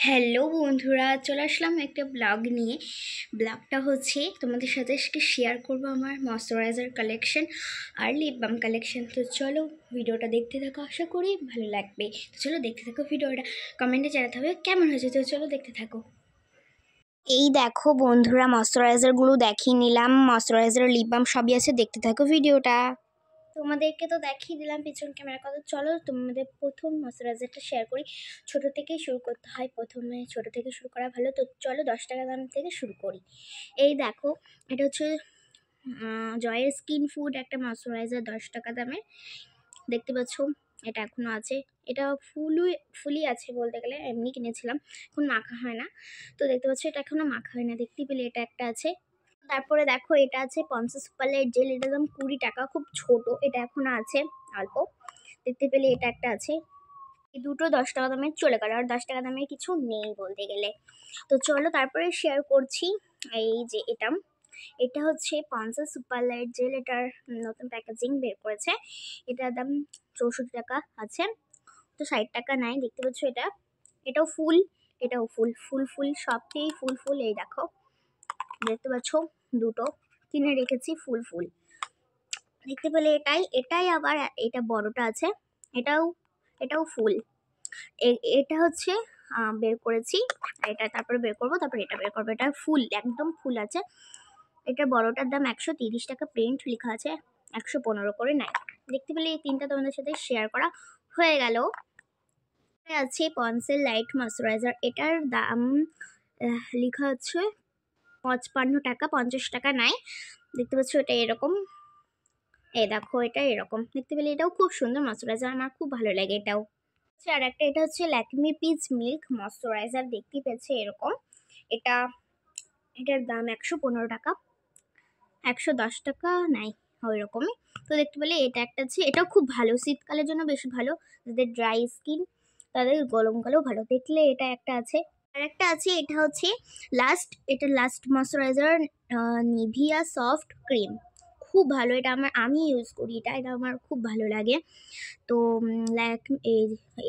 Hello বন্ধুরা, চলে আসলাম একটা ব্লগ নিয়ে। ব্লগটা হচ্ছে তোমাদের সাথে আজকে শেয়ার করবো আমার ময়শ্চারাইজার কালেকশন আর লিপ বাম কালেকশন। তো চলো ভিডিওটা দেখতে থাকো, আশা করি ভালো লাগবে। তো চলো দেখতে থাকো ভিডিওটা, কমেন্টে জানাতে হবে কেমন হয়েছে। তো চলো দেখতে থাকো। এই দেখো বন্ধুরা, ময়শ্চারাইজারগুলো দেখিয়ে নিলাম, ময়শ্চারাইজার লিপ বাম সবই আছে, দেখতে থাকো ভিডিওটা। তোমাদেরকে তো দেখিয়ে দিলাম পিছন ক্যামেরার কথা। চলো তোমাদের প্রথম ময়শ্চারাইজারটা শেয়ার করি। ছোট থেকেই শুরু করতে হয়, প্রথমে ছোট থেকে শুরু করা ভালো। তো চলো 10 টাকা দাম থেকে শুরু করি। এই দেখো, এটা হচ্ছে জয়ের স্কিন ফুড একটা ময়শ্চারাইজার, 10 টাকা দামের। দেখতে পাচ্ছ, এটা এখনও আছে। এটা ফুলি আছে বলতে গেলে, এমনি কিনেছিলাম, এখন মাখা হয় না। তো দেখতে পাচ্ছ এটা এখনও মাখা হয় না, দেখতে পেলে এটা একটা আছে। তারপরে দেখো, এটা আছে পন্সেস সুপার লাইট জেল, এটার দাম 20 টাকা, খুব ছোট। এটা এখনো আছে অল্প, দেখতে পেলে এটা একটা আছে। এই দুটো 10 টাকা দামের চলে গেল, আর 10 টাকা দামের কিছু নেই বলতে গেলে। তো চলো তারপরে শেয়ার করছি। এই যে এটা হচ্ছে পন্সেস সুপার লাইট জেল, এটার নতুন প্যাকেজিং বের করেছে। এটার দাম 64 টাকা আছে, তো 60 টাকা নাই। দেখতে পাচ্ছ এটাও ফুল, এটাও ফুল ফুল ফুল, সবটাই ফুল ফুল। এই দেখো, দেখতে পাচ্ছ দুটো কিনে রেখেছি ফুল ফুল, দেখতে পেলে এটাই আবার এটা বড়টা আছে, এটাও এটাও ফুল। এটা হচ্ছে বের করেছি, এটা তারপরে বের করবো, তারপরে এটা বের করবো। এটা ফুল, একদম ফুল আছে। এটার বড়টার দাম 130 টাকা, প্রিন্ট লেখা আছে 115 করে নেয়। দেখতে পেলে এই তিনটা তোমাদের সাথে শেয়ার করা হয়ে গেল। আছে পন্সেল লাইট ময়শ্চারাইজার, এটার দাম লেখা হচ্ছে 55 টাকা, 50 টাকা নাই। দেখতে পাচ্ছ এটা এরকম, এই দেখো এটা এরকম, দেখতে পেলে এটাও খুব সুন্দর ময়শ্চারাইজার, আমার খুব ভালো লাগে এটাও। আর একটা, এটা হচ্ছে ল্যাকমি পিচ মিল্ক ময়শ্চারাইজার, দেখতে পেয়েছে এরকম। এটা এটার দাম 115 টাকা, 110 টাকা নাই, ওই রকমই। তো দেখতে পেলে এটা একটা আছে, এটাও খুব ভালো, শীতকালের জন্য বেশ ভালো, যাদের ড্রাই স্কিন তাদের গরমকালেও ভালো। দেখলে এটা একটা আছে। আর একটা আছে, এটা হচ্ছে এটা last moisturiser Nivea soft cream, খুব ভালো। এটা আমি ইউজ করি, এটা আমার খুব ভালো লাগে। তো এই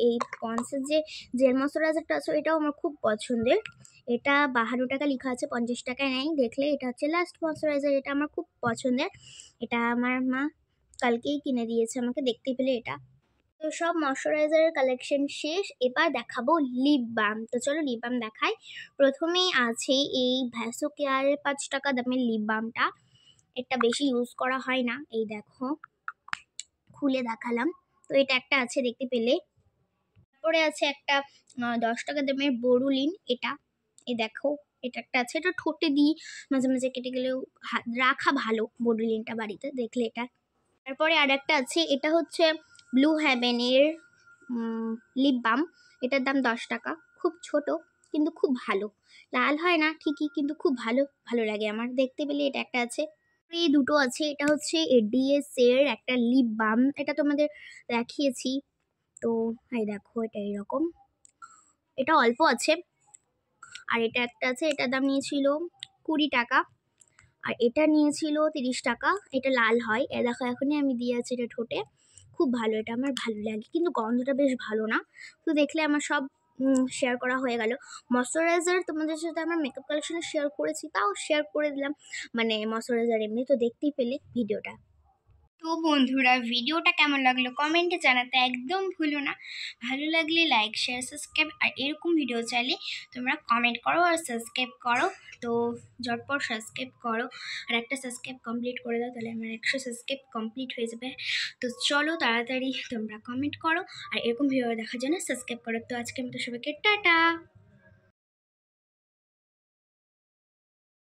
এই পন্সের যে জেল ময়শ্চারাইজারটা আছে, এটাও আমার খুব পছন্দের। এটা 52 টাকা লেখা আছে, 50 টাকায় নেই। দেখলে এটা হচ্ছে লাস্ট ময়শ্চারাইজার, এটা আমার খুব পছন্দের। এটা আমার মা কালকেই কিনে দিয়েছে আমাকে, দেখতে পেলে এটা। তো সব ময়শ্চারাইজারের কালেকশন শেষ, এবার দেখাবো লিপ বাম। তো চলো লিপ বাম দেখাই। প্রথমেই আছে এই ভ্যাসো কেয়ারের 5 টাকা দামের লিপ বামটা, এটা বেশি ইউজ করা হয় না। এই দেখো, খুলে দেখালাম। তো এটা একটা আছে, দেখতে পেলে। তারপরে আছে একটা 10 টাকা দামের বোরুলিন, এটা এই দেখো, এটা একটা আছে। এটা ঠোঁটে দিই মাঝে মাঝে, কেটে গেলেও রাখা ভালো বোরুলিনটা বাড়িতে, দেখলে এটা। তারপরে আর একটা আছে, এটা হচ্ছে ব্লু হেভেনের লিপ বাম, এটার দাম 10 টাকা, খুব ছোট কিন্তু খুব ভালো। লাল হয় না ঠিকই, কিন্তু খুব ভালো ভালো লাগে আমার, দেখতে পেলে এটা একটা আছে। এই দুটো আছে, এটা হচ্ছে এডিএস এর একটা লিপ বাম, এটা তোমাদের দেখিয়েছি। তো এই দেখো, এটা এরকম, এটা অল্প আছে। আর এটা একটা আছে, এটার দাম নিয়েছিল 20 টাকা, আর এটা নিয়েছিল 30 টাকা। এটা লাল হয়, এ দেখো এখনই আমি দিয়ে আছি এটা ঠোঁটে, খুব ভালো, এটা আমার ভালো লাগে, কিন্তু গন্ধটা বেশ ভালো না। তো দেখলে আমার সব শেয়ার করা হয়ে গেল। ময়শ্চারাইজার তোমাদের সাথে আমার মেকআপ কালেকশনে শেয়ার করেছি, তাও শেয়ার করে দিলাম, মানে ময়শ্চারাইজার এমনি তো দেখতেই পেলে ভিডিওটা। তো বন্ধুরা, ভিডিওটা কেমন লাগলো কমেন্টে জানাতে একদম ভুলো না। ভালো লাগলে লাইক শেয়ার সাবস্ক্রাইব, আর এরকম ভিডিও চাইলে তোমরা কমেন্ট করো আর সাবস্ক্রাইব করো। তো ঝটপট সাবস্ক্রাইব করো, আর একটা সাবস্ক্রাইব কমপ্লিট করে দাও, তাহলে আমার 100 সাবস্ক্রাইব কমপ্লিট হয়ে যাবে। তো চলো তাড়াতাড়ি তোমরা কমেন্ট করো, আর এরকম ভিডিও দেখার জন্য সাবস্ক্রাইব করো। তো আজকের মতো সবাইকে টাটা।